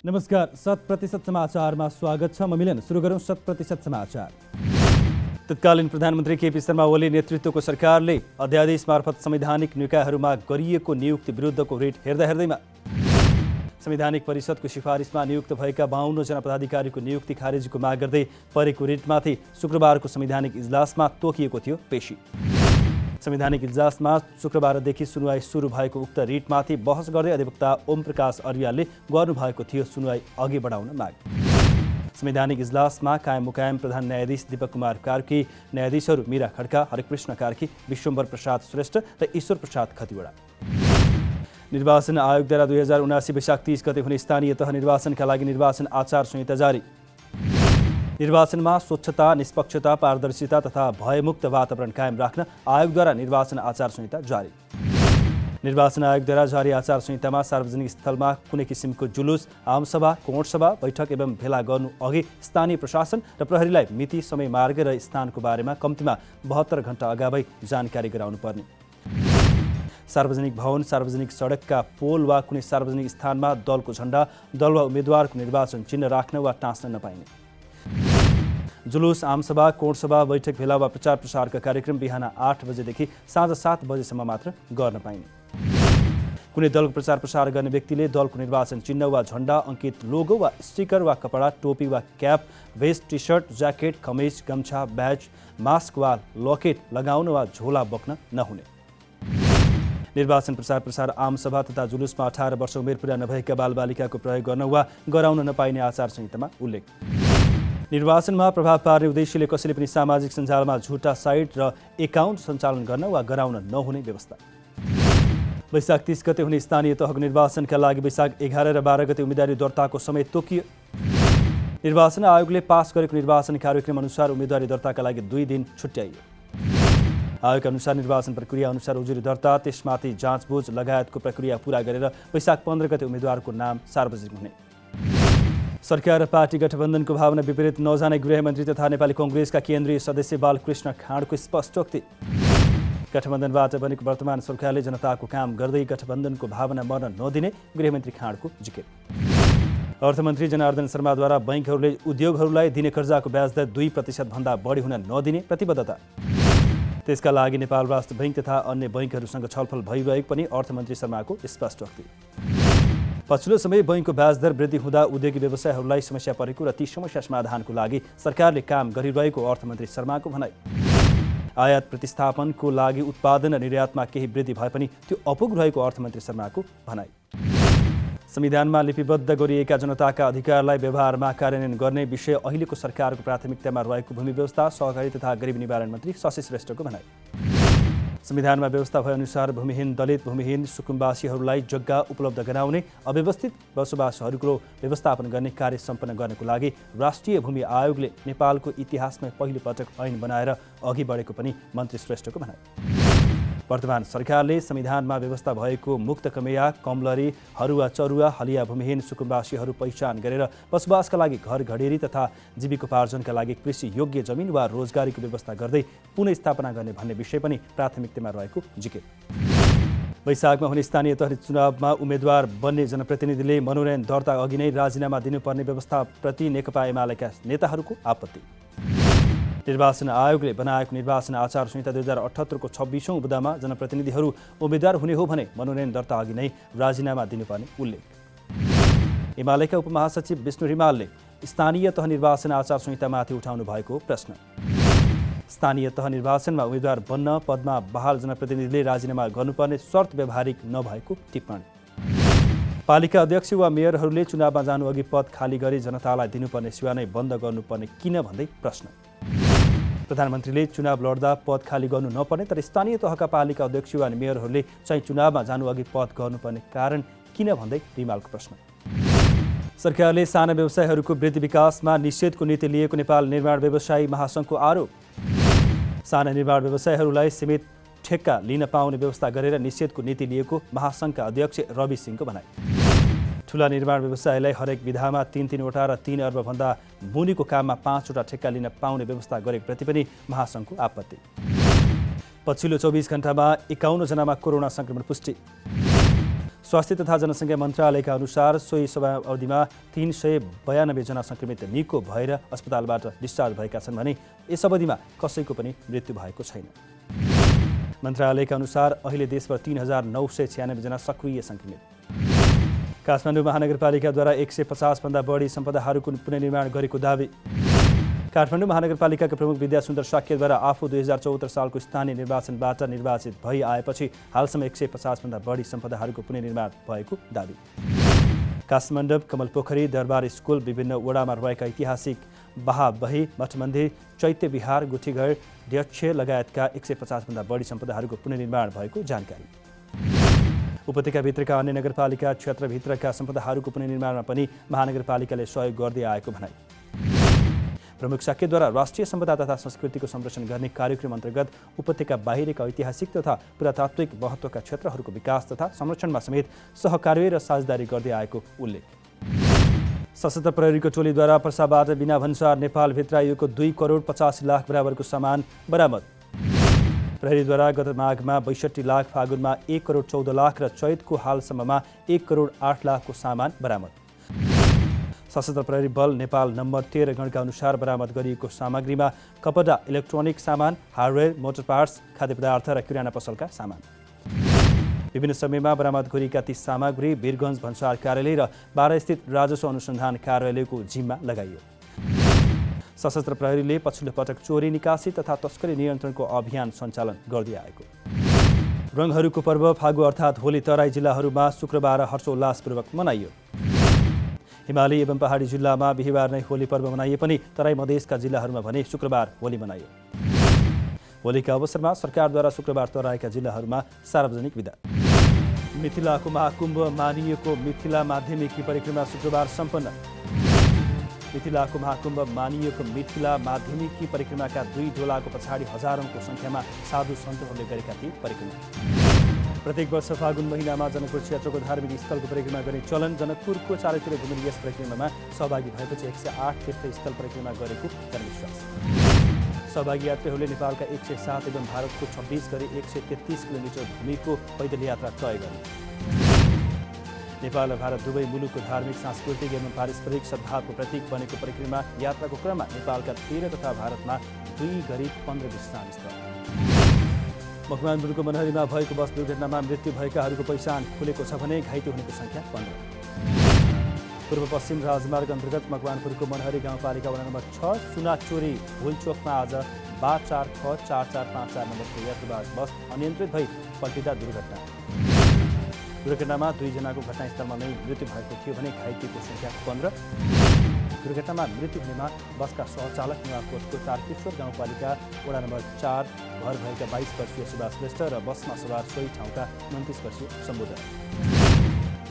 नमस्कार, 100% समाचारमा स्वागत छ। म मिलन। सुरु गरौँ 100% समाचार। तत्कालीन प्रधानमन्त्री केपी शर्मा ओली नेतृत्वको सरकारले अध्यादेश मार्फत संवैधानिक निकायहरूमा गरिएको नियुक्ति विरुद्धको रिट हेर्दैमा संवैधानिक परिषदको सिफारिसमा नियुक्त भएका 52 जना पदाधिकारीको नियुक्ति खारेजीको माग गर्दै परेको रिटमाथि शुक्रबारको संवैधानिक इजलासमा तोकिएको थियो पेशी। संवैधानिक इजलासमा शुक्रबारदेखि सुनुवाई सुरु भएको उक्त रिटमाथि बहस गर्दै अधिवक्ता ओम प्रकाश अर्यालले गर्नुभएको थियो सुनुवाई अघि बढाउन माग। संवैधानिक इजलासमा कायम मुकायम प्रधान न्यायाधीश दीपक कुमार कार्की, न्यायाधीशहरू मीरा खड्का, हरिकृष्ण कार्की, विश्वम्भर प्रसाद श्रेष्ठ र ईश्वर प्रसाद खतिवडा। निर्वाचन आयोगद्वारा 2079 वैशाख 30 गते हुने स्थानीय तह निर्वाचनका लागि निर्वाचन आचार संहिता जारी। निर्वाचनमा स्वच्छता, निष्पक्षता, पारदर्शिता तथा भयमुक्त वातावरण कायम राख्न आयोगद्वारा निर्वाचन आचार संहिता जारी। निर्वाचन आयोगद्वारा जारी आचार संहितामा सार्वजनिक स्थलमा कुनै किसिमको जुलुस, आमसभा, कोणसभा, बैठक एवं भेला गर्नु अघि स्थानीय प्रशासन र प्रहरीलाई मिति, समय, मार्ग र स्थानको बारेमा कम्तीमा 72 घण्टा अगावै जानकारी गराउनु पर्ने। सार्वजनिक भवन, सार्वजनिक सडकका पोल वा कुनै सार्वजनिक स्थानमा दलको झण्डा, दल वा उम्मेद्वारको निर्वाचन चिन्ह राख्न वा टाँच्न नपाइने। जुलुस, आमसभा, कोणसभा, बैठक, भेला वा प्रचार प्रसारका कार्यक्रम बिहान 8 बजेदेखि साँझ 7 बजेसम्म मात्र गर्न पाइने। कुनै दलको प्रचार प्रसार गर्ने व्यक्तिले दलको निर्वाचन चिन्ह वा झण्डा अङ्कित लोगो वा स्टिकर वा कपडा, टोपी वा cap, vest, T shirt, jacket, कमिज, गम्छा, ब्याज, मास्क वा लकेट लगाउन वा झोला बोक्न नहुने। निर्वाचन प्रचार आमसभा तथा जुलुसमा 18 वर्ष उमेर पुरा नभएका बालबालिकाको प्रयोग गर्न वा गराउन नपाइने आचार संहितामा उल्लेख। निर्वाचनमा प्रभाव पार्ने उद्देश्यले कसैले पनि सामाजिक सञ्जालमा झुटा साइट र एकाउन्ट सञ्चालन गर्न वा गराउन नहुने व्यवस्था। वैशाख 30 गते हुने स्थानीय तहको निर्वाचनका लागि वैशाख 11 र 12 गते उम्मेदवारी दर्ताको समय तोकियो। निर्वाचन आयोगले पास गरेको निर्वाचन कार्यक्रम अनुसार उम्मेदवारी दर्ताका लागि 2 दिन छुट्याइयो। आयोगका अनुसार निर्वाचन प्रक्रिया अनुसार उजुरी दर्ता, त्यसमाथि जाँचबुझ लगायतको प्रक्रिया पूरा गरेर वैशाख 15 गते उम्मेदवारको नाम सार्वजनिक हुने। सरकार र पार्टी गठबन्धनको भावना विपरीत नजाने गृहमन्त्री तथा नेपाली कङ्ग्रेसका केन्द्रीय सदस्य बालकृष्ण खाँडको स्पष्टोक्ति। गठबन्धनबाट बनेको वर्तमान सरकारले जनताको काम गर्दै गठबन्धनको भावना मर्न नदिने गृहमन्त्री खाँडको जिकिर। अर्थमन्त्री जनार्दन शर्माद्वारा बैंकहरूले उद्योगहरूलाई दिने कर्जाको ब्याज दर 2% भन्दा बढी हुन नदिने प्रतिबद्धता। त्यसका लागि नेपाल राष्ट्र बैंक तथा अन्य बैंकहरूसँग छलफल भइरहेको पनि अर्थमन्त्री शर्माको स्पष्टोक्ति। पछिल्लो समय बैंकको ब्याज दर वृद्धि हुँदा उद्योगी व्यवसायहरूलाई समस्या परेको र ती समस्या समाधानको लागि सरकारले काम गरिरहेको अर्थमन्त्री शर्माको भनाइ। आयात प्रतिस्थापनको लागि उत्पादन र निर्यातमा केही वृद्धि भए पनि त्यो अपुग रहेको अर्थमन्त्री शर्माको भनाइ। संविधानमा लिपिबद्ध गरिएका जनताका अधिकारलाई व्यवहारमा कार्यान्वयन गर्ने विषय अहिलेको सरकारको प्राथमिकतामा रहेको भूमि व्यवस्था, सहकारी तथा गरिबी निवारण मन्त्री शशि श्रेष्ठको भनाइ। संविधानमा व्यवस्था भएअनुसार भूमिहीन, दलित, भूमिहीन, सुकुम्बासीहरूलाई जग्गा उपलब्ध गराउने, अव्यवस्थित बसोबासहरूको व्यवस्थापन गर्ने कार्य सम्पन्न गर्नको लागि राष्ट्रिय भूमि आयोगले नेपालको इतिहासमै पहिलो पटक ऐन बनाएर अघि बढेको पनि मन्त्री श्रेष्ठको भनाइ। वर्तमान सरकारले संविधानमा व्यवस्था भएको मुक्त कमेया, कमलरी, हरुवा, चरुवा, हलिया भूमिहीन सुकुम्बासीहरू पहिचान गरेर बसोबासका लागि घर घडेरी तथा जीविकोपार्जनका लागि कृषि योग्य जमिन वा रोजगारीको व्यवस्था गर्दै पुनर्स्थापना गर्ने भन्ने विषय पनि प्राथमिकतामा रहेको जिकिर। वैशाखमा हुने स्थानीय तह चुनावमा उम्मेद्वार बन्ने जनप्रतिनिधिले मनोनयन दर्ता अघि नै राजीनामा दिनुपर्ने व्यवस्थाप्रति नेकपा एमालेका नेताहरूको आपत्ति। निर्वाचन आयोगले बनाएको निर्वाचन आचार संहिता 2078 को 26औं बुँदामा जनप्रतिनिधिहरू उम्मेद्वार हुने हो भने मनोनयन दर्ता अघि नै राजीनामा दिनुपर्ने उल्लेख। एमालेका उपमहासचिव विष्णु रिमालले स्थानीय तह निर्वाचन आचार संहितामाथि उठाउनु भएको प्रश्न। स्थानीय तह निर्वाचनमा उम्मेद्वार बन्न पदमा बहाल जनप्रतिनिधिले राजीनामा गर्नुपर्ने शर्त व्यावहारिक नभएको टिप्पणी। पालिका अध्यक्ष वा मेयरहरूले चुनावमा जानुअघि पद खाली गरी जनतालाई दिनुपर्ने सेवा नै बन्द गर्नुपर्ने किन भन्दै प्रश्न। प्रधानमन्त्रीले चुनाव लड्दा पद खाली गर्नु नपर्ने तर स्थानीय तहका पालिका अध्यक्ष वा मेयरहरूले चाहिँ चुनावमा जानुअघि पद गर्नुपर्ने कारण किन भन्दै रिमालको प्रश्न। सरकारले साना व्यवसायहरूको वृद्धि विकासमा निषेधको नीति लिएको नेपाल निर्माण व्यवसायी महासङ्घको आरोप। साना निर्माण व्यवसायहरूलाई सीमित ठेक्का लिन पाउने व्यवस्था गरेर निषेधको नीति लिएको महासङ्घका अध्यक्ष रवि सिंहको भनाइ। ठुला निर्माण व्यवसायलाई हरेक विधामा 3-3वटा र 3 अर्बभन्दा मुनिको काममा 5वटा ठेक्का लिन पाउने व्यवस्था गरेप्रति पनि महासङ्घको आपत्ति। पछिल्लो 24 घण्टामा 51 जनामा कोरोना संक्रमण पुष्टि। स्वास्थ्य तथा जनसङ्ख्या मन्त्रालयका अनुसार सोही समयावधिमा 392 जना सङ्क्रमित निको भएर अस्पतालबाट डिस्चार्ज भएका छन् भने यस अवधिमा कसैको पनि मृत्यु भएको छैन। मन्त्रालयका अनुसार अहिले देशभर 3996 जना सक्रिय सङ्क्रमित। काठमाडौँ महानगरपालिकाद्वारा 150 भन्दा बढी सम्पदाहरूको पुनर्निर्माण गरेको दावी। काठमाडौँ महानगरपालिकाका प्रमुख विद्यासुन्दर शाक्यद्वारा आफू 2074 सालको स्थानीय निर्वाचनबाट निर्वाचित भई आएपछि हालसम्म 150 भन्दा बढी सम्पदाहरूको पुनर्निर्माण भएको दावी। काठमाडौँ कमलपोखरी दरबार स्कुल विभिन्न वडामा रहेका ऐतिहासिक बहाबही मठमन्दिर चैत्य विहार गुठीघर ड्यक्ष लगायतका 150 भन्दा बढी सम्पदाहरूको पुनर्निर्माण भएको जानकारी। उपत्यकाभित्रका अन्य नगरपालिका क्षेत्रभित्रका सम्पदाहरूको पुनर्निर्माणमा पनि महानगरपालिकाले सहयोग गर्दै आएको भनाई। प्रमुख शाक्यद्वारा राष्ट्रिय सम्पदा तथा संस्कृतिको संरक्षण गर्ने कार्यक्रम अन्तर्गत उपत्यका बाहिरका ऐतिहासिक तथा पुरातात्विक महत्त्वका क्षेत्रहरूको विकास तथा संरक्षणमा समेत सहकार्य र साझेदारी गर्दै आएको उल्लेख। सशस्त्र प्रहरीको टोलीद्वारा पर्साबाट बिना भन्सार नेपाल भित्राइएको 2 करोड 85 लाख बराबरको सामान बरामद। प्रहरीद्वारा गत माघमा 62 लाख, फागुनमा 1 करोड 14 लाख र चैतको हालसम्ममा 1 करोड 8 लाखको सामान बरामद। सशस्त्र प्रहरी बल नेपाल नम्बर 13 गणका अनुसार बरामद गरिएको सामग्रीमा कपडा, इलेक्ट्रोनिक सामान, हार्डवेयर, मोटर पार्ट्स, खाद्य पदार्थ र किराना पसलका सामान। विभिन्न समयमा बरामद गरिएका ती सामग्री वीरगञ्ज भन्सार कार्यालय र बारा स्थित राजस्व अनुसन्धान कार्यालयको जिम्मा लगाइयो। सशस्त्र प्रहरीले पछिल्लो पटक चोरी, निकासी तथा तस्करी नियन्त्रणको अभियान सञ्चालन गर्दै आएको। रङहरूको पर्व फागु अर्थात् होली तराई जिल्लाहरूमा शुक्रबार हर्षोल्लासपूर्वक मनाइयो। हिमाली एवं पहाडी जिल्लामा बिहिबार नै होली पर्व मनाइए पनि तराई मधेसका जिल्लाहरूमा भने शुक्रबार होली मनाइयो। होलीका अवसरमा सरकारद्वारा शुक्रबार तराईका जिल्लाहरूमा सार्वजनिक बिदा। मिथिलाको महाकुम्भ मानिएको मिथिला माध्यमिकी परिक्रमा शुक्रबार सम्पन्न। मिथिलाको महाकुम्भ मानिएको मिथिला माध्यमिकी परिक्रमाका 2 डोलाको पछाडि हजारौंको सङ्ख्यामा साधु सन्तहरूले गरेका थिए परिक्रमा। प्रत्येक वर्ष फागुन महिनामा जनकपुर क्षेत्रको धार्मिक स्थलको परिक्रमा गर्ने चलन। जनकपुरको चारैतिर घुम्ने यस परिक्रमामा सहभागी भएपछि 108 तीर्थस्थल परिक्रमा गरेको जनविश्वास। सहभागी यात्रीहरूले नेपालका 107 एवं भारतको 26 गरी 133 किलोमिटर भूमिको पैदल यात्रा तय गर्ने। नेपाल र भारत दुवै मुलुकको धार्मिक, सांस्कृतिक एवं पारस्परिक सद्भावको प्रतीक बनेको परिक्रमा यात्राको क्रममा नेपालका 13 तथा भारतमा 2 गरी 15 विश्राम स्थल। मकवानपुरको मनहरीमा भएको बस दुर्घटनामा मृत्यु भएकाहरूको पहिचान खुलेको छ भने घाइते हुनेको सङ्ख्या 15। पूर्व पश्चिम राजमार्ग अन्तर्गत मकवानपुरको मनहरी गाउँपालिका वडा नम्बर 6 सुनाचोरी भुलचोकमा आज 444454 नम्बरको यात्रुवाहक बस अनियन्त्रित भई पल्टिँदा दुर्घटनामा 2 जनाको घटनास्थलमा नै मृत्यु भएको थियो भने घाइतेको सङ्ख्या 15। दुर्घटनामा मृत्यु हुनेमा बसका सहचालक नुवाकोटको तारकेश्वर गाउँपालिका वडा नम्बर 4 घर भएका 22 वर्षीय सुभाष श्रेष्ठ र बसमा सवार सोही ठाउँका 29 वर्षीय सम्बोधन।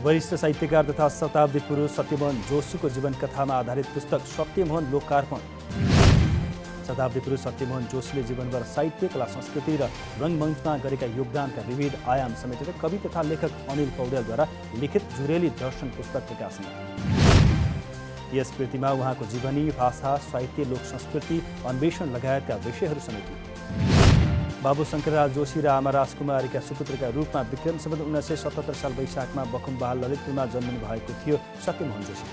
वरिष्ठ साहित्यकार तथा शताब्दी पुरुष सत्यमोहन जोशीको जीवनकथामा आधारित पुस्तक सत्यमोहन लोकार्पण। शताब्दी पुरुष सत्यमोहन जोशीले जीवनभर साहित्य, कला, संस्कृति र रङ्गमञ्चमा गरेका योगदानका विविध आयाम समेटेर कवि तथा लेखक अनिल पौडेलद्वारा लिखित जुरेली दर्शन पुस्तक प्रकाशन। यस कृतिमा उहाँको जीवनी, भाषा, साहित्य, लोक संस्कृति, अन्वेषण लगायतका विषयहरू समेटिए। बाबु शङ्करराज जोशी र आमा राजकुमारीका सुपुत्रका रूपमा विक्रम सम्वत 1977 साल वैशाखमा बखुमबहाल ललितपुरमा जन्मनु भएको थियो सत्यमोहन जोशी।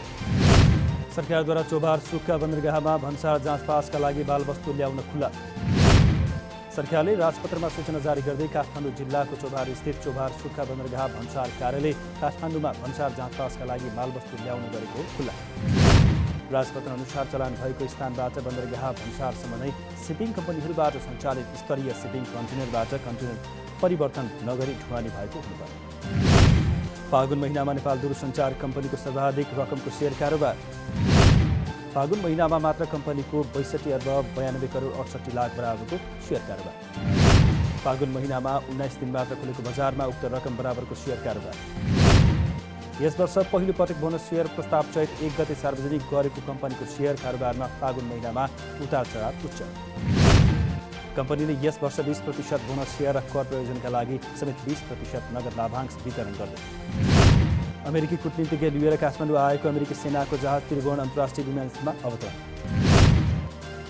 सरकारद्वारा चोभार सुक्खा बन्दरगाहमा भन्सार जाँच पासका लागि बालवस्तु ल्याउन खुल्ला। सरकारले राजपत्रमा सूचना जारी गर्दै काठमाडौँ जिल्लाको चोभार स्थित चोभार सुक्खा बन्दरगाह भन्सार कार्यालय काठमाडौँमा भन्सार जाँच पासका लागि बालवस्तु ल्याउन गरेको खुल्ला। राजपत्र अनुसार चलान भएको स्थानबाट बन्दरगाह भन्सारसम्म नै सिपिङ कम्पनीहरूबाट सञ्चालित स्तरीय सिपिङ कन्टेनरबाट कन्टेनर परिवर्तन नगरी ढुवानी भएको हुनुपर्छ। फागुन महिनामा नेपाल दूरसञ्चार कम्पनीको सर्वाधिक रकमको सेयर कारोबार। फागुन महिनामा मात्र कम्पनीको 62 अर्ब 92 करोड 68 लाख बराबरको सेयर कारोबार। फागुन महिनामा 19 दिन मात्र खुलेको बजारमा उक्त रकम बराबरको सेयर कारोबार। यस वर्ष पहिलो पटक बोनस सेयर प्रस्ताव चैत 1 गते सार्वजनिक गरेको कम्पनीको सेयर कारोबारमा फागुन महिनामा उतार चढाव उच्च। कम्पनीले यस वर्ष 20% बोनस सेयर र कर प्रयोजनका लागि समेत 20% नगद लाभांश वितरण गर्दै। अमेरिकी कूटनीतिज्ञ लिएर काठमाडौँ आएको अमेरिकी सेनाको जहाज त्रिभुवन अन्तर्राष्ट्रिय विमानस्थलमा अवतरण।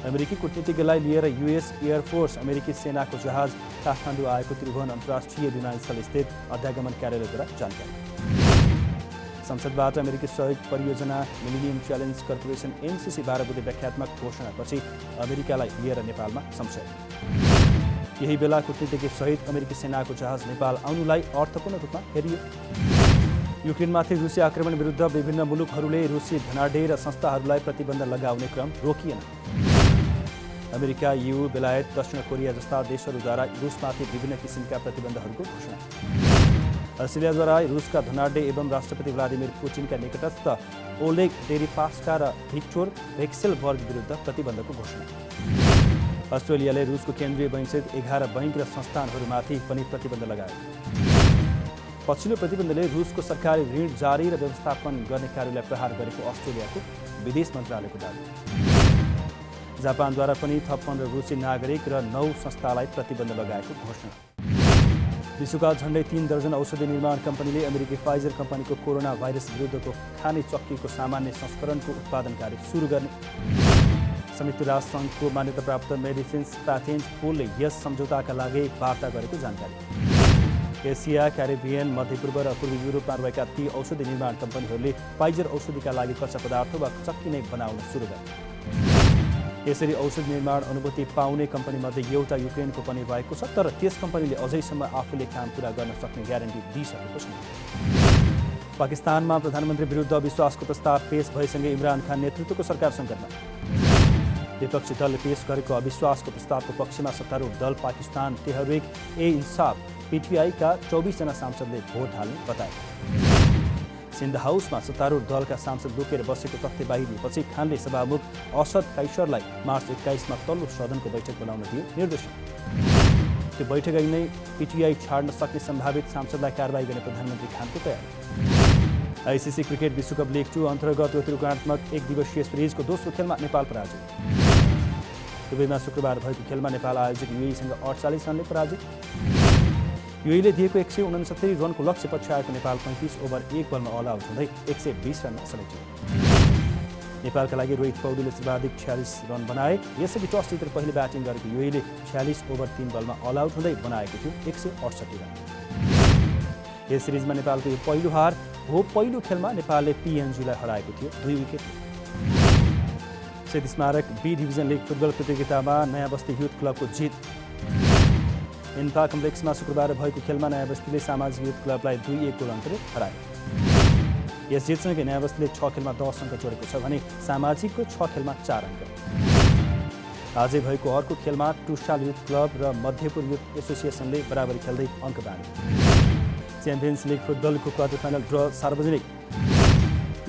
अमेरिकी कूटनीतिज्ञलाई लिएर युएस एयरफोर्स अमेरिकी सेनाको जहाज काठमाडौँ आएको त्रिभुवन अन्तर्राष्ट्रिय विमानस्थल स्थित अध्यागमन कार्यालयद्वारा जानकारी। संसदबाट अमेरिकी सहयोग परियोजना मिलेनियम च्यालेन्ज कर्पोरेसन MCC 12 बुँदे व्याख्यात्मक घोषणापछि अमेरिकालाई लिएर नेपालमा संशय। यही बेला कूटनीतिज्ञ सहित अमेरिकी सेनाको जहाज नेपाल आउनुलाई अर्थपूर्ण रूपमा हेरियो। युक्रेनमाथि रुसी आक्रमण विरुद्ध विभिन्न मुलुकहरूले रुसी धनाढ्य र संस्थाहरूलाई प्रतिबन्ध लगाउने क्रम रोकिएन। अमेरिका, EU, बेलायत, दक्षिण कोरिया जस्ता देशहरूद्वारा रुसमाथि विभिन्न किसिमका प्रतिबन्धहरूको घोषणा। अस्ट्रेलियाद्वारा रुसका धनाढ्य एवं राष्ट्रपति व्लादिमिर पुटिनका निकटस्थ ओलेग डेरिपास्का र भिक्टोर भेक्सेलबर्ग विरुद्ध प्रतिबन्धको घोषणा। अस्ट्रेलियाले रुसको केन्द्रीय बैंकसहित 11 बैंक र संस्थानहरूमाथि पनि प्रतिबन्ध लगायो। पछिल्लो प्रतिबन्धले रुसको सरकारी ऋण जारी र व्यवस्थापन गर्ने कार्यलाई प्रहार गरेको अस्ट्रेलियाको विदेश मन्त्रालयको दाबी। जापानद्वारा पनि थप 15 रुसी नागरिक र 9 संस्थालाई प्रतिबन्ध लगाएको घोषणा। विश्वका झन्डै 3 दर्जन औषधि निर्माण कम्पनीले अमेरिकी फाइजर कम्पनीको कोरोना भाइरस विरुद्धको खाने चक्कीको सामान्य संस्करणको उत्पादन कार्य सुरु गर्ने। संयुक्त राष्ट्र सङ्घको मान्यताप्राप्त मेडिसिन्स प्याटेन्ट पुलले यस सम्झौताका लागि वार्ता गरेको जानकारी। एसिया, क्यारिबियन, मध्यपूर्व र पूर्वी युरोपमा रहेका ती औषधि निर्माण कम्पनीहरूले फाइजर औषधिका लागि कच्चा पदार्थ वा चक्की नै बनाउन सुरु गरे। यसरी औषध निर्माण अनुभूति पाउने कम्पनीमध्ये एउटा युक्रेनको पनि रहेको छ, तर त्यस कम्पनीले अझैसम्म आफूले काम पुरा गर्न सक्ने ग्यारेन्टी दिइसकेको छैन। पाकिस्तानमा प्रधानमन्त्री विरुद्ध अविश्वासको प्रस्ताव पेश भएसँगै इमरान खान नेतृत्वको सरकार सङ्कटमा। विपक्षी दलले पेश गरेको अविश्वासको प्रस्तावको पक्षमा सत्तारूढ दल पाकिस्तान तेहरिक-ए-इन्साफ PTI का 24 जना सांसदले भोट हाल्ने बताए। सिन्ध हाउसमा सत्तारूढ दलका सांसद लुकेर बसेको तथ्य बाहिरिएपछि खानले सभामुख असद कैसरलाई मार्च 21 तल्लो सदनको बैठक बोलाउन दिए निर्देशन। त्यो बैठकमा नै PTI छाड्न सक्ने सम्भावित सांसदलाई कारबाही गर्ने प्रधानमन्त्री खानको तयारी। ICC क्रिकेट विश्वकप लिग 2 अन्तर्गत प्रतियोगितात्मक 1 दिवसीय सिरिजको दोस्रो खेलमा नेपाल पराजित। दुबईमा शुक्रबार भएको खेलमा नेपाल आयोजक UAE-सँग 48 रनले पराजित। UAE-ले दिएको 169 रनको लक्ष्य पछ्याएको नेपाल 35 ओभर 1 बलमा अल आउट हुँदै 120 रनमा समेटियो। नेपालका लागि रोहित पौडेलले सर्वाधिक 46 रन बनाए। यसअघि टस जितेर पहिले ब्याटिङ गरेको UAE-ले 46 ओभर 3 बलमा अल आउट हुँदै बनाएको थियो 168 रन। यस सिरिजमा नेपालको यो पहिलो हार हो। पहिलो खेलमा नेपालले PNG-लाई हराएको थियो 2 विकेट। शहीद स्मारक B डिभिजन लिग फुटबल प्रतियोगितामा नयाँ बस्ती युथ क्लबको जित। इन्फा कम्प्लेक्समा शुक्रबार भएको खेलमा नयाँ बस्तीले सामाजिक युथ क्लबलाई 2-1 गोल अन्तरले हरायो। यस जितसँगै नयाँ बस्तीले 6 खेलमा 10 अङ्क जोडेको छ भने सामाजिकको 6 खेलमा 4 अङ्क। आजै भएको अर्को खेलमा टुसाल युथ क्लब र मध्यपुर युथ एसोसिएसनले बराबरी खेल्दै अङ्क बाँडे। च्याम्पियन्स लिग फुटबलको क्वार्टर फाइनल ड्र सार्वजनिक।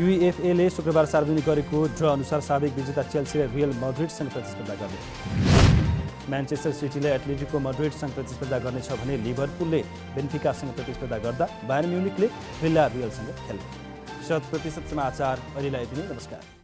UEFA-ले शुक्रबार सार्वजनिक गरेको ड्र अनुसार साबिक विजेता चेल्सीले रियल मड्रिडसँग प्रतिस्पर्धा गर्ने। म्यान्चेस्टर सिटीले एटलेटिको मड्रिडसँग प्रतिस्पर्धा गर्नेछ भने लिभरपुलले बेन्फिकासँग प्रतिस्पर्धा गर्दा बायर्न म्युनिखले विल्लारियलसँग खेल्ने। 100% समाचार अहिलेलाई यति नै। नमस्कार।